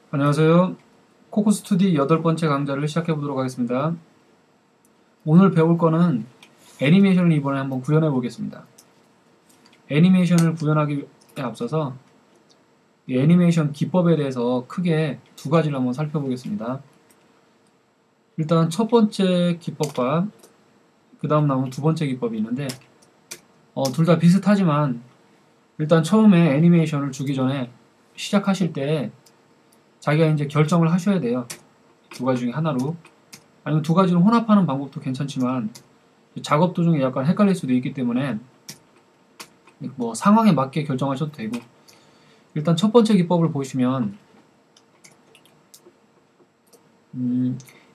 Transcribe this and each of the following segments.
안녕하세요. 코코스투디 8번째 강좌를 시작해 보도록 하겠습니다. 오늘 배울 거는 애니메이션을 이번에 한번 구현해 보겠습니다. 애니메이션을 구현하기에 앞서서 이 애니메이션 기법에 대해서 크게 두 가지를 한번 살펴보겠습니다. 일단 첫 번째 기법과 그 다음 나오는 두 번째 기법이 있는데 둘 다 비슷하지만 일단 처음에 애니메이션을 주기 전에 시작하실 때 자기가 이제 결정을 하셔야 돼요. 두 가지 중에 하나로. 아니면 두 가지를 혼합하는 방법도 괜찮지만 작업 도중에 약간 헷갈릴 수도 있기 때문에 뭐 상황에 맞게 결정하셔도 되고, 일단 첫 번째 기법을 보시면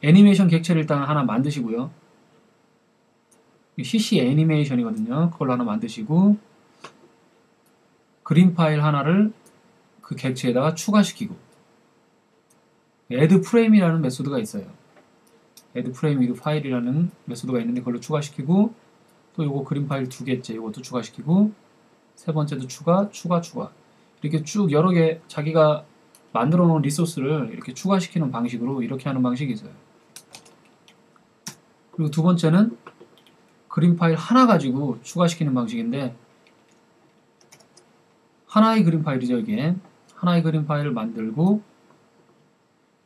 애니메이션 객체를 일단 하나 만드시고요. CC 애니메이션이거든요. 그걸로 하나 만드시고 그림 파일 하나를 그 객체에다가 추가시키고 add frame이라는 메소드가 있어요. add frame with file이라는 메소드가 있는데 그걸로 추가시키고, 또 요거 그림 파일 두 개째 이것도 추가시키고, 세 번째도 추가 이렇게 쭉 여러 개 자기가 만들어 놓은 리소스를 이렇게 추가시키는 방식으로 이렇게 하는 방식이 있어요. 그리고 두 번째는 그림 파일 하나 가지고 추가시키는 방식인데, 하나의 그림 파일이죠. 이게 하나의 그림 파일을 만들고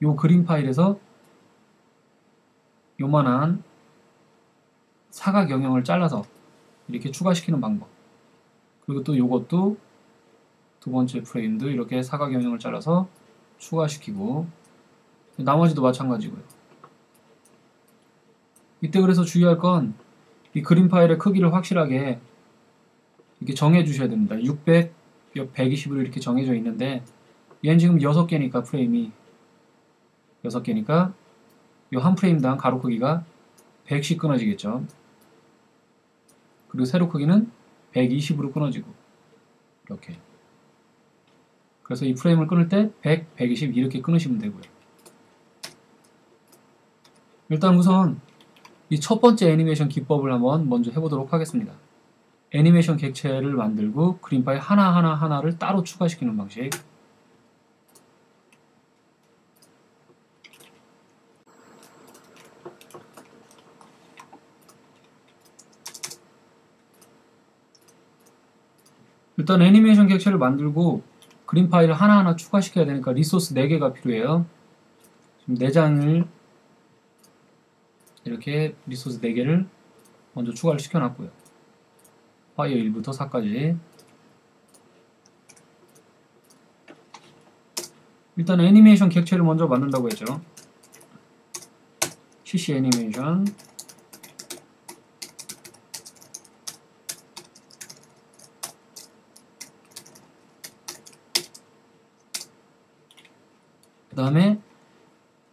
요 그림 파일에서 요만한 사각 영역을 잘라서 이렇게 추가시키는 방법. 그리고 또 요것도 두 번째 프레임도 이렇게 사각 영역을 잘라서 추가시키고, 나머지도 마찬가지고요. 이때 그래서 주의할 건 이 그림 파일의 크기를 확실하게 이렇게 정해 주셔야 됩니다. 600, 120으로 이렇게 정해져 있는데 얘는 지금 6개니까 프레임이 6개니까 요 한 프레임당 가로 크기가 100씩 끊어지겠죠. 그리고 세로 크기는 120으로 끊어지고 이렇게. 그래서 이 프레임을 끊을 때 100, 120 이렇게 끊으시면 되고요. 일단 우선 이 첫 번째 애니메이션 기법을 한번 먼저 해보도록 하겠습니다. 애니메이션 객체를 만들고 그림 파일 하나를 따로 추가시키는 방식. 일단 애니메이션 객체를 만들고 그림 파일을 하나하나 추가시켜야 되니까 리소스 4개가 필요해요. 지금 4장을 이렇게 리소스 4개를 먼저 추가를 시켜놨고요. 파일 1부터 4까지. 일단 애니메이션 객체를 먼저 만든다고 했죠. CC 애니메이션. 그 다음에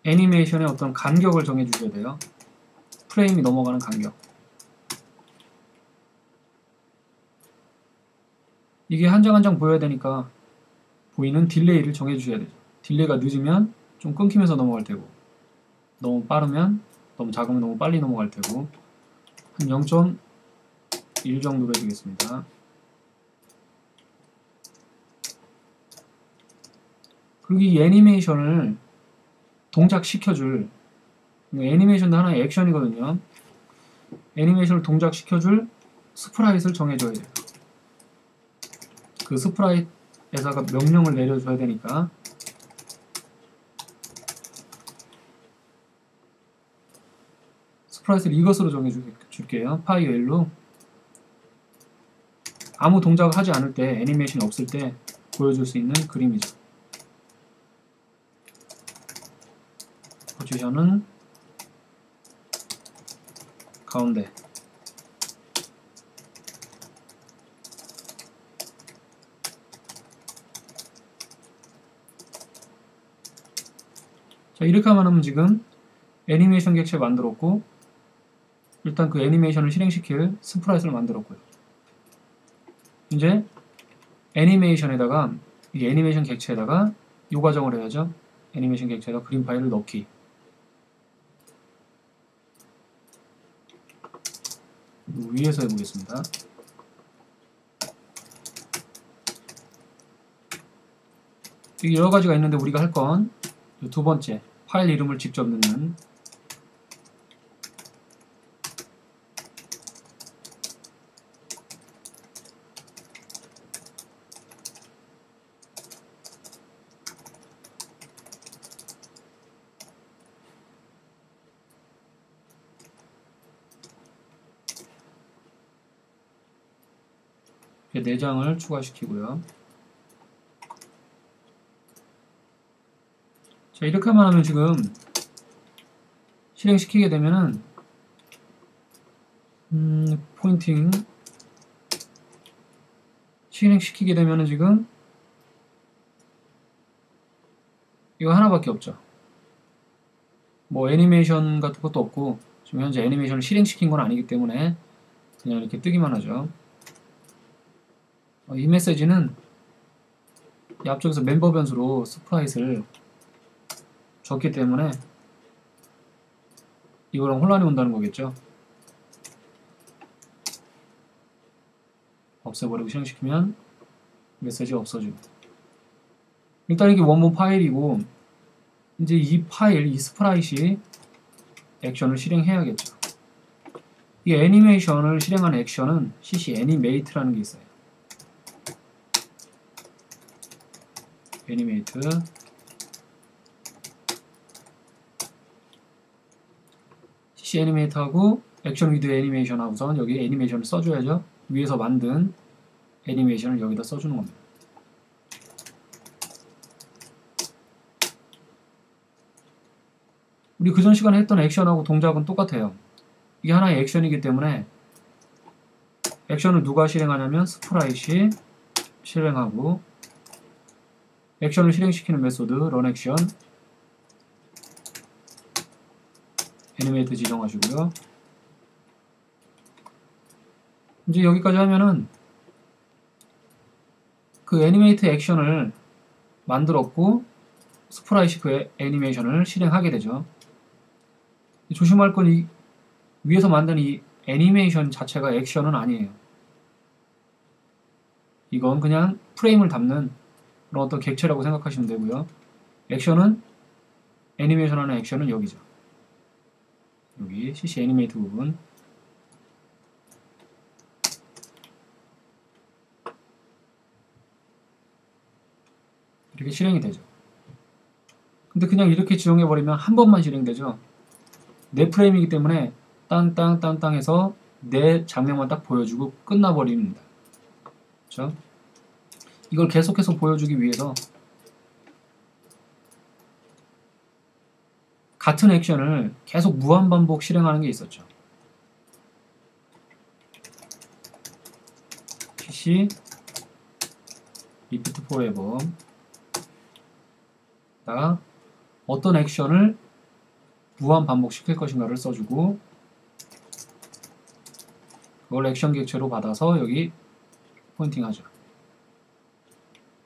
애니메이션의 어떤 간격을 정해 주셔야 돼요. 프레임이 넘어가는 간격. 이게 한 장 한 장 보여야 되니까 보이는 딜레이를 정해 주셔야 되죠. 딜레이가 늦으면 좀 끊기면서 넘어갈 테고, 너무 빠르면, 너무 작으면 너무 빨리 넘어갈 테고, 한 0.1 정도로 해주겠습니다. 그리고 이 애니메이션을 동작시켜줄, 애니메이션도 하나의 액션이거든요. 애니메이션을 동작시켜줄 스프라잇을 정해줘야 돼요. 그 스프라잇에다가 명령을 내려줘야 되니까 스프라잇을 이것으로 정해줄게요. 파이 L로 아무 동작을 하지 않을 때, 애니메이션이 없을 때 보여줄 수 있는 그림이죠. 포지션은 가운데. 자, 이렇게 하면 지금 애니메이션 객체 만들었고, 일단 그 애니메이션을 실행시킬 스프라잇을 만들었고요. 이제 애니메이션에다가, 이 애니메이션 객체에다가 이 과정을 해야죠. 애니메이션 객체에다 그림 파일을 넣기. 위에서 해보겠습니다. 여러 가지가 있는데 우리가 할 건 두 번째, 파일 이름을 직접 넣는. 이렇게 4장을 추가시키고요. 자, 이렇게만 하면 지금 실행시키게 되면은 포인팅 실행시키게 되면은 지금 이거 하나밖에 없죠. 뭐 애니메이션 같은 것도 없고 지금 현재 애니메이션을 실행시킨 건 아니기 때문에 그냥 이렇게 뜨기만 하죠. 이 메시지는 이 앞쪽에서 멤버 변수로 스프라잇을 줬기 때문에 이거랑 혼란이 온다는 거겠죠. 없애버리고 실행시키면 메시지가 없어지고. 일단 이게 원본 파일이고 이제 이 파일, 이 스프라잇이 액션을 실행해야겠죠. 이 애니메이션을 실행하는 액션은 cc 애니메이트라는 게 있어요. 애니메이트 cc 애니메이트하고 액션 위드 애니메이션 하고선 여기 애니메이션을 써줘야죠. 위에서 만든 애니메이션을 여기다 써주는 겁니다. 우리 그전 시간에 했던 액션하고 동작은 똑같아요. 이게 하나의 액션이기 때문에 액션을 누가 실행하냐면 스프라잇이 실행하고 액션을 실행시키는 메소드 런액션 애니메이트 지정하시고요. 이제 여기까지 하면은 그 애니메이트 액션을 만들었고 스프라잇이 그 애니메이션을 실행하게 되죠. 조심할 건 이 위에서 만든 이 애니메이션 자체가 액션은 아니에요. 이건 그냥 프레임을 담는 그런 어떤 객체라고 생각하시면 되고요. 액션은 애니메이션 하는 액션은 여기죠. 여기 cc 애니메이트 부분. 이렇게 실행이 되죠. 근데 그냥 이렇게 지정해버리면 한 번만 실행되죠. 내 프레임이기 때문에 땅땅땅땅 해서 내 장면만 딱 보여주고 끝나버립니다. 그렇죠? 이걸 계속해서 보여주기 위해서 같은 액션을 계속 무한반복 실행하는 게 있었죠. cc repeat forever 나 어떤 액션을 무한 반복시킬 것인가를 써주고 그걸 액션 객체로 받아서 여기 포인팅하죠.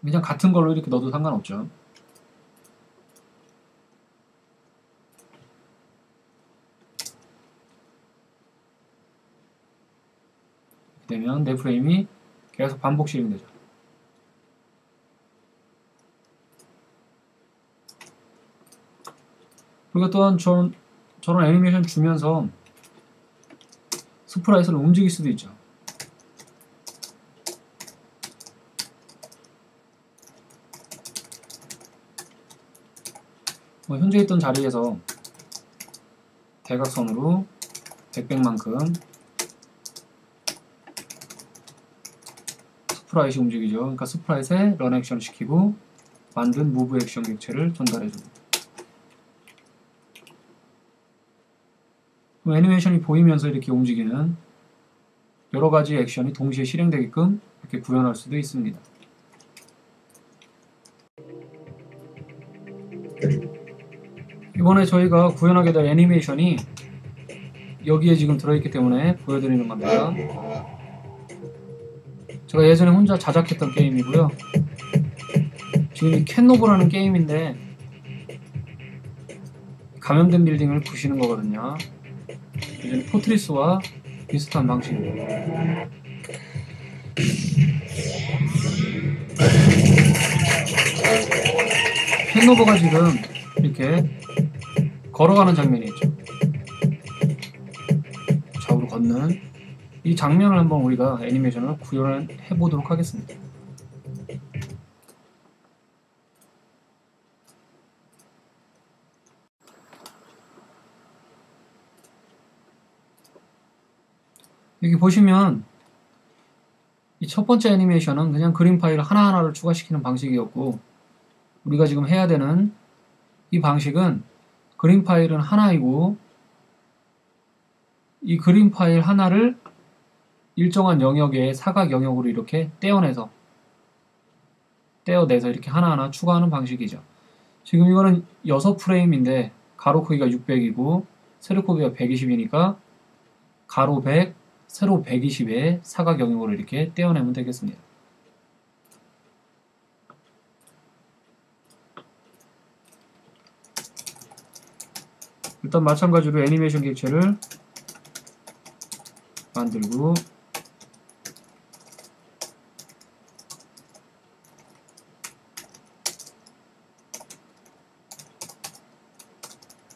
그냥 같은 걸로 이렇게 넣어도 상관없죠. 이렇게 되면 내 프레임이 계속 반복 실행되죠. 그리고 또한 저런 애니메이션 주면서 스프라잇을 움직일 수도 있죠. 현재 있던 자리에서 대각선으로 100만큼 스프라잇이 움직이죠. 그러니까 스프라잇에 런 액션 시키고 만든 무브 액션 객체를 전달해주고 애니메이션이 보이면서 이렇게 움직이는 여러가지 액션이 동시에 실행되게끔 이렇게 구현할 수도 있습니다. 이번에 저희가 구현하게 될 애니메이션이 여기에 지금 들어있기 때문에 보여드리는 겁니다. 제가 예전에 혼자 자작했던 게임이고요. 지금 이 캣노브라는 게임인데 감염된 빌딩을 부시는 거거든요. 예전에 포트리스와 비슷한 방식입니다. 캣노브가 지금 이렇게 걸어가는 장면이 있죠. 좌우로 걷는 이 장면을 한번 우리가 애니메이션을 구현해 보도록 하겠습니다. 여기 보시면 이 첫 번째 애니메이션은 그냥 그림 파일 하나하나를 추가시키는 방식이었고, 우리가 지금 해야 되는 이 방식은 그림 파일은 하나이고, 이 그림 파일 하나를 일정한 영역의 사각 영역으로 이렇게 떼어내서 이렇게 하나하나 추가하는 방식이죠. 지금 이거는 6프레임인데 가로 크기가 600이고 세로 크기가 120이니까 가로 100, 세로 120의 사각 영역으로 이렇게 떼어내면 되겠습니다. 일단 마찬가지로 애니메이션 객체를 만들고,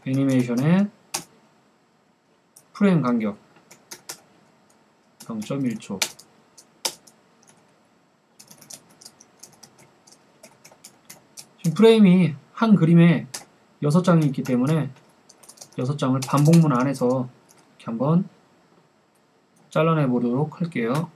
애니메이션의 프레임 간격 0.1초. 지금 프레임이 한 그림에 6장이 있기 때문에 6장을 반복문 안에서 이렇게 한번 잘라내 보도록 할게요.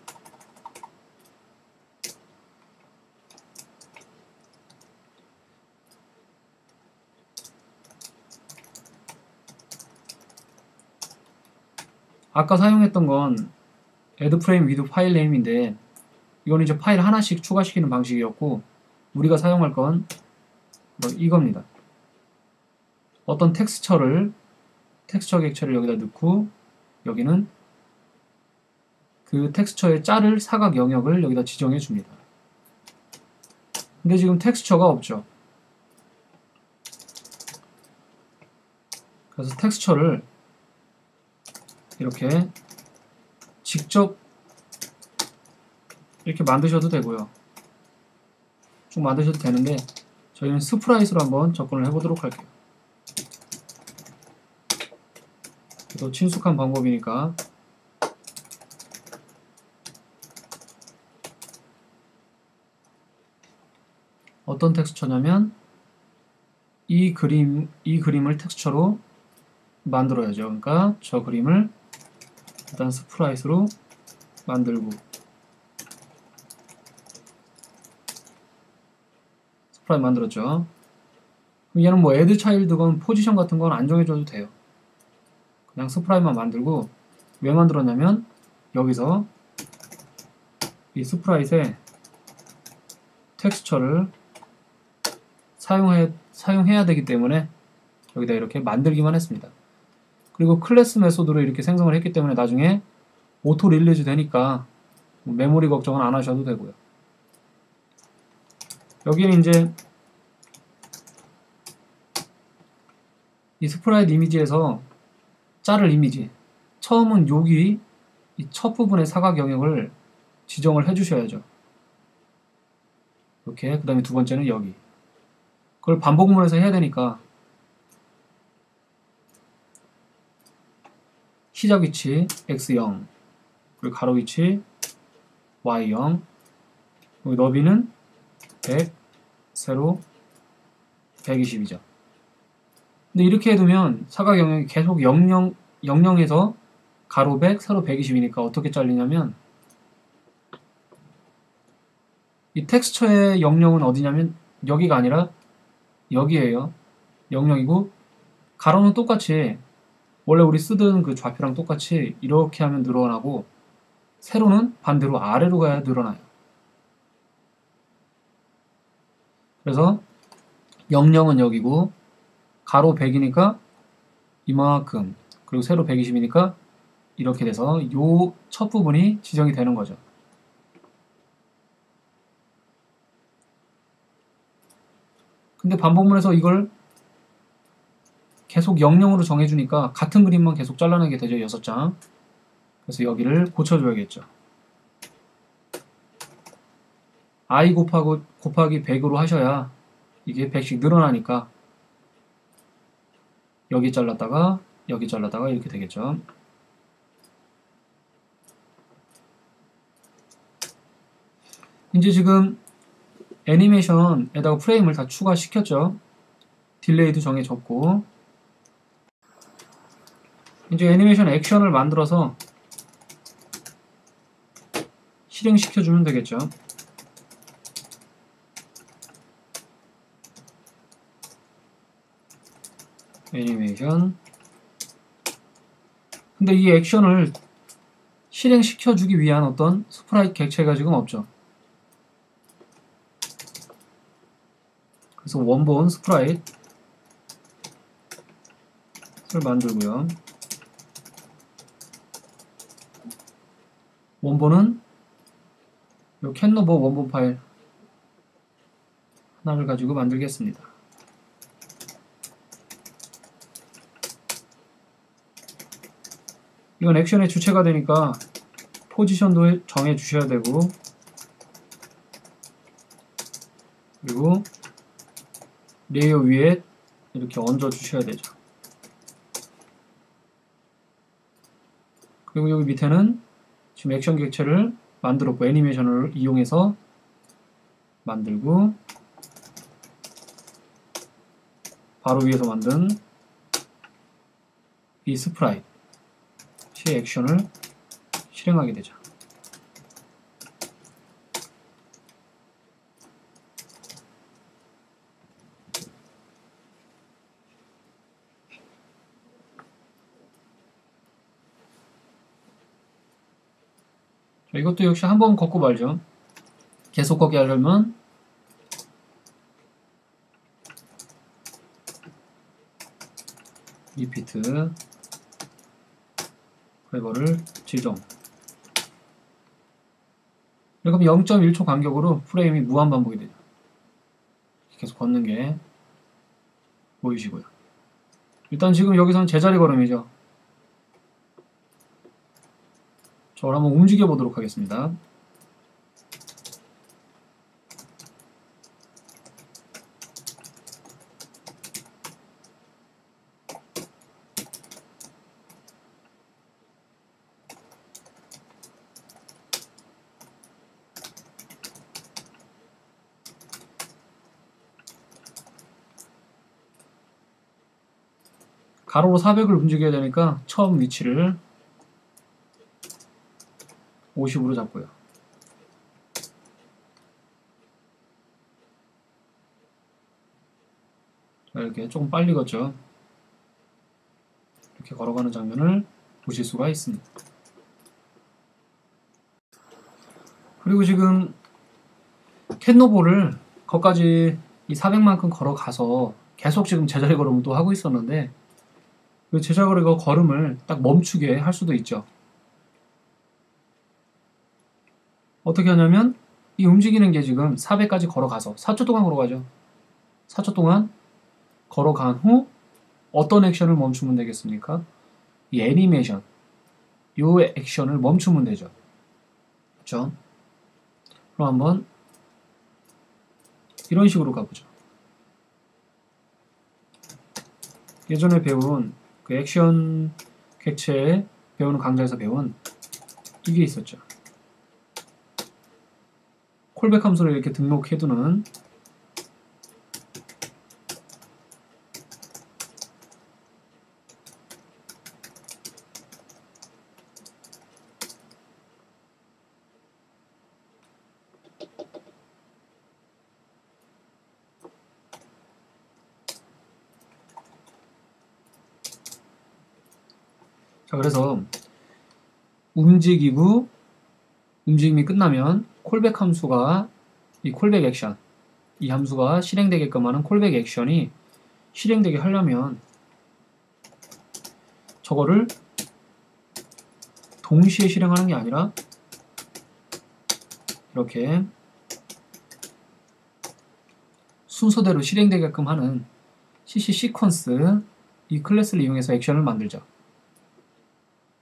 아까 사용했던 건 add frame with file name인데 이건 이제 파일 하나씩 추가시키는 방식이었고, 우리가 사용할 건 이겁니다. 어떤 텍스처 객체를 여기다 넣고, 여기는 그 텍스처의 자를 사각 영역을 여기다 지정해 줍니다. 근데 지금 텍스처가 없죠. 그래서 텍스처를 이렇게 직접 이렇게 만드셔도 되고요. 쭉 만드셔도 되는데 저희는 스프라이트로 한번 접근을 해보도록 할게요. 또 친숙한 방법이니까. 어떤 텍스처냐면 이 그림을 텍스처로 만들어야죠. 그러니까 저 그림을 일단 스프라이트로 만들고, 스프라이트 만들었죠. 그럼 얘는 뭐 애드 차일드건 포지션 같은 건 안 정해줘도 돼요. 그냥 스프라이트만 만들고, 왜 만들었냐면 여기서 이 스프라이트에 텍스처를 사용해야 되기 때문에 여기다 이렇게 만들기만 했습니다. 그리고 클래스 메소드로 이렇게 생성을 했기 때문에 나중에 오토 릴리즈 되니까 메모리 걱정은 안 하셔도 되고요. 여기는 이제 이 스프라이트 이미지에서 자를 이미지, 처음은 여기 이 첫 부분의 사각 영역을 지정을 해주셔야죠. 이렇게. 그 다음에 두 번째는 여기. 그걸 반복문에서 해야 되니까 시작 위치 x0, 그리고 가로 위치 y0, 그리고 너비는 100, 세로 120이죠. 근데 이렇게 해두면 사각 영역이 계속 00에서 가로 100, 세로 120이니까 어떻게 잘리냐면, 이 텍스처의 00은 어디냐면 여기가 아니라 여기에요. 00이고, 가로는 똑같이 원래 우리 쓰던 그 좌표랑 똑같이 이렇게 하면 늘어나고, 세로는 반대로 아래로 가야 늘어나요. 그래서 00은 여기고, 가로 100이니까 이만큼, 그리고 세로 120이니까 이렇게 돼서 요 첫 부분이 지정이 되는 거죠. 근데 반복문에서 이걸 계속 00으로 정해주니까 같은 그림만 계속 잘라내게 되죠. 6장. 그래서 여기를 고쳐줘야겠죠. i 곱하기 100으로 하셔야 이게 100씩 늘어나니까 여기 잘랐다가 여기 잘랐다가 이렇게 되겠죠. 이제 지금 애니메이션에다가 프레임을 다 추가시켰죠. 딜레이도 정해졌고, 이제 애니메이션 액션을 만들어서 실행시켜주면 되겠죠. 애니메이션. 근데 이 액션을 실행시켜주기 위한 어떤 스프라이트 객체가 지금 없죠. 그래서 원본 스프라이트를 만들고요. 원본은 이 캔노버 원본 파일 하나를 가지고 만들겠습니다. 이건 액션의 주체가 되니까 포지션도 정해 주셔야 되고, 그리고 레이어 위에 이렇게 얹어 주셔야 되죠. 그리고 여기 밑에는 지금 액션 객체를 만들었고, 애니메이션을 이용해서 만들고, 바로 위에서 만든 이 스프라이트 액션을 실행하게 되죠. 자, 이것도 역시 한번 걷고 말죠. 계속 걷게 하려면 리피트 그래버를 지정. 그럼 0.1초 간격으로 프레임이 무한 반복이 되죠. 계속 걷는 게 보이시고요. 일단 지금 여기서는 제자리 걸음이죠. 저걸 한번 움직여 보도록 하겠습니다. 가로로 400을 움직여야 되니까 처음 위치를 50으로 잡고요. 자, 이렇게 조금 빨리 걷죠. 이렇게 걸어가는 장면을 보실 수가 있습니다. 그리고 지금 캣노볼을 거기까지 이 400만큼 걸어가서 계속 지금 제자리 걸음을 또 하고 있었는데, 그 제자리 걸음을 딱 멈추게 할 수도 있죠. 어떻게 하냐면 이 움직이는 게 지금 400까지 걸어가서 4초 동안 걸어가죠. 4초 동안 걸어간 후 어떤 액션을 멈추면 되겠습니까? 이 애니메이션, 요 액션을 멈추면 되죠. 그렇죠? 그럼 한번 이런 식으로 가보죠. 예전에 배운 그 액션 객체 배우는 강좌에서 배운 이게 있었죠. 콜백 함수를 이렇게 등록해두는 자, 그래서 움직이고 움직임이 끝나면 콜백 함수가 이 콜백 액션, 이 함수가 실행되게끔 하는 콜백 액션이 실행되게 하려면 저거를 동시에 실행하는 게 아니라 이렇게 순서대로 실행되게끔 하는 CC 시퀀스 이 클래스를 이용해서 액션을 만들죠.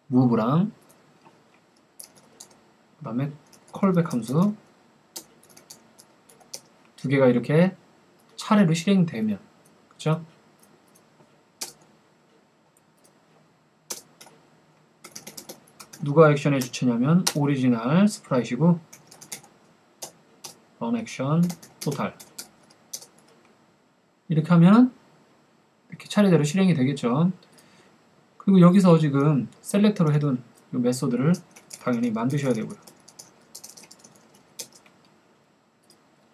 무브랑 그 다음에 콜백 함수 두 개가 이렇게 차례로 실행되면, 그쵸? 누가 액션의 주체냐면 오리지널 스프라이트이고 run 액션 토탈 이렇게 하면 이렇게 차례대로 실행이 되겠죠. 그리고 여기서 지금 셀렉터로 해둔 이 메소드를 당연히 만드셔야 되고요.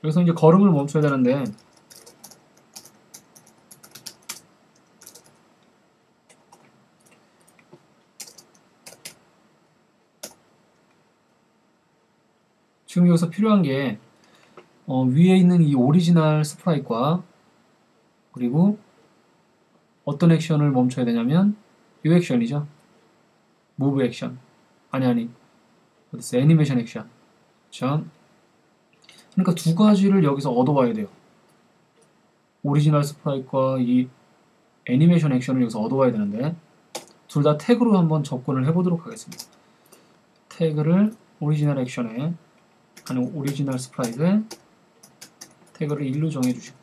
여기서 이제 걸음을 멈춰야 되는데 지금 여기서 필요한 게 위에 있는 이 오리지널 스프라이트과 그리고 어떤 액션을 멈춰야 되냐면 이 액션이죠. 무브 액션 아니 어딨어? 애니메이션 액션. 그렇죠? 그러니까 두 가지를 여기서 얻어와야 돼요. 오리지널 스프라이트과 이 애니메이션 액션을 여기서 얻어와야 되는데 둘 다 태그로 한번 접근을 해보도록 하겠습니다. 태그를 오리지널 액션에 아니 오리지널 스프라이트에 태그를 1로 정해주시고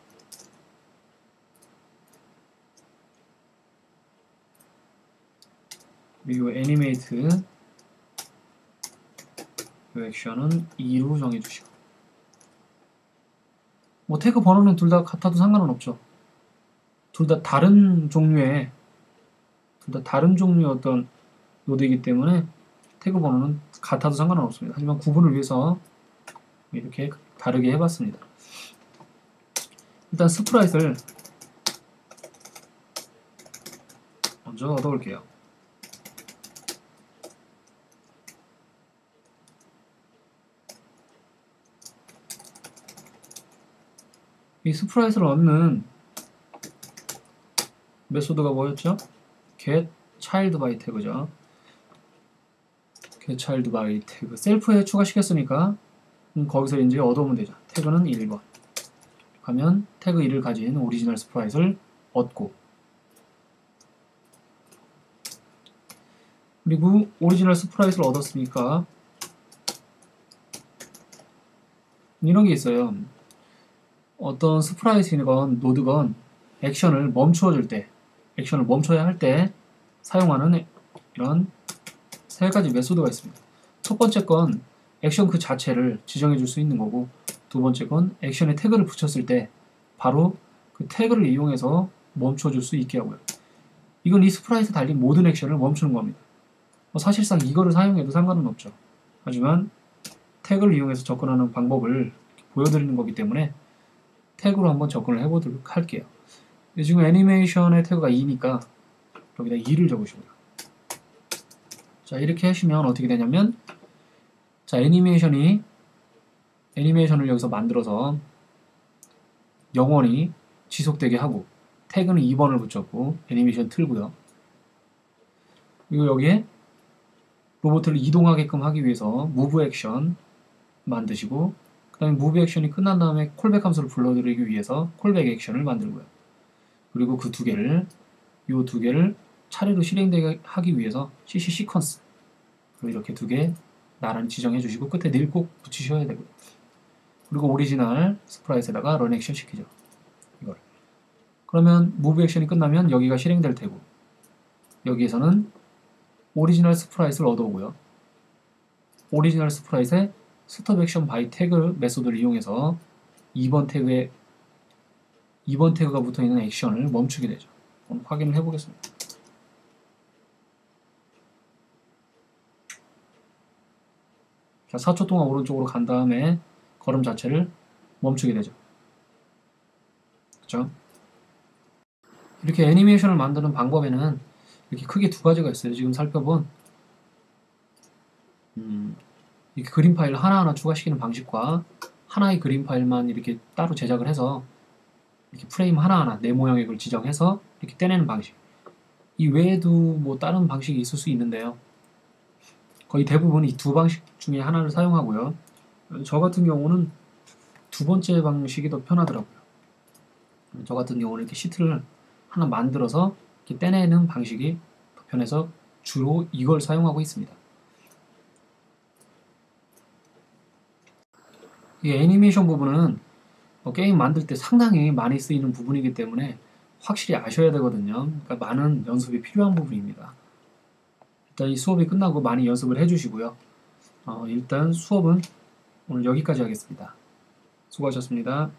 그리고 애니메이트 이 액션은 2로 정해주시고 뭐 태그 번호는 둘 다 같아도 상관은 없죠. 둘 다 다른 종류의 어떤 노드이기 때문에 태그 번호는 같아도 상관은 없습니다. 하지만 구분을 위해서 이렇게 다르게 해봤습니다. 일단 스프라이트를 먼저 얻어올게요. 이 스프라이트를 얻는 메소드가 뭐였죠? get child by 태그죠. get child by 태그 셀프에 추가시켰으니까 거기서 이제 얻어오면 되죠. 태그는 1번 하면 태그 1을 가진 오리지널 스프라이트를 얻고 그리고 오리지널 스프라이트를 얻었으니까 이런 게 있어요. 어떤 스프라이트건 노드건 액션을 멈춰줄 때 액션을 멈춰야 할 때 사용하는 이런 세 가지 메소드가 있습니다. 첫 번째 건 액션 그 자체를 지정해 줄 수 있는 거고 두 번째 건 액션에 태그를 붙였을 때 바로 그 태그를 이용해서 멈춰줄 수 있게 하고요. 이건 이 스프라이트 달린 모든 액션을 멈추는 겁니다. 사실상 이거를 사용해도 상관은 없죠. 하지만 태그를 이용해서 접근하는 방법을 보여드리는 거기 때문에 태그로 한번 접근을 해보도록 할게요. 지금 애니메이션의 태그가 2니까 여기다 2를 적으시고요. 자 이렇게 하시면 어떻게 되냐면 자 애니메이션을 여기서 만들어서 영원히 지속되게 하고 태그는 2번을 붙였고 애니메이션 틀고요. 그리고 여기에 로봇을 이동하게끔 하기 위해서 move 액션 만드시고 그 다음에 move 액션이 끝난 다음에 콜백 함수를 불러들이기 위해서 콜백 액션을 만들고요. 그리고 그 두 개를 차례로 실행되게 하기 위해서 cc 시퀀스 이렇게 두 개 나란히 지정해 주시고 끝에 늘 꼭 붙이셔야 되고요. 그리고 오리지널 스프라이트에다가 run 액션 시키죠. 이걸. 그러면 move 액션이 끝나면 여기가 실행될 테고 여기에서는 오리지널 스프라이트를 얻어오고요. 오리지널 스프라이트에 스톱 액션 바이 태그 메소드를 이용해서 2번 태그가 붙어있는 액션을 멈추게 되죠. 한번 확인을 해보겠습니다. 자, 4초 동안 오른쪽으로 간 다음에 걸음 자체를 멈추게 되죠. 그렇죠? 이렇게 애니메이션을 만드는 방법에는 이렇게 크게 두 가지가 있어요. 지금 살펴본 이렇게 그림 파일을 하나하나 추가시키는 방식과 하나의 그림 파일만 이렇게 따로 제작을 해서 이렇게 프레임 하나하나 내 모양의 걸 지정해서 이렇게 떼내는 방식. 이 외에도 뭐 다른 방식이 있을 수 있는데요. 거의 대부분 이 두 방식 중에 하나를 사용하고요. 저 같은 경우는 두 번째 방식이 더 편하더라고요. 저 같은 경우는 이렇게 시트를 하나 만들어서 이렇게 떼내는 방식이 더 편해서 주로 이걸 사용하고 있습니다. 이 애니메이션 부분은 게임 만들 때 상당히 많이 쓰이는 부분이기 때문에 확실히 아셔야 되거든요. 그러니까 많은 연습이 필요한 부분입니다. 일단 이 수업이 끝나고 많이 연습을 해주시고요. 일단 수업은 오늘 여기까지 하겠습니다. 수고하셨습니다.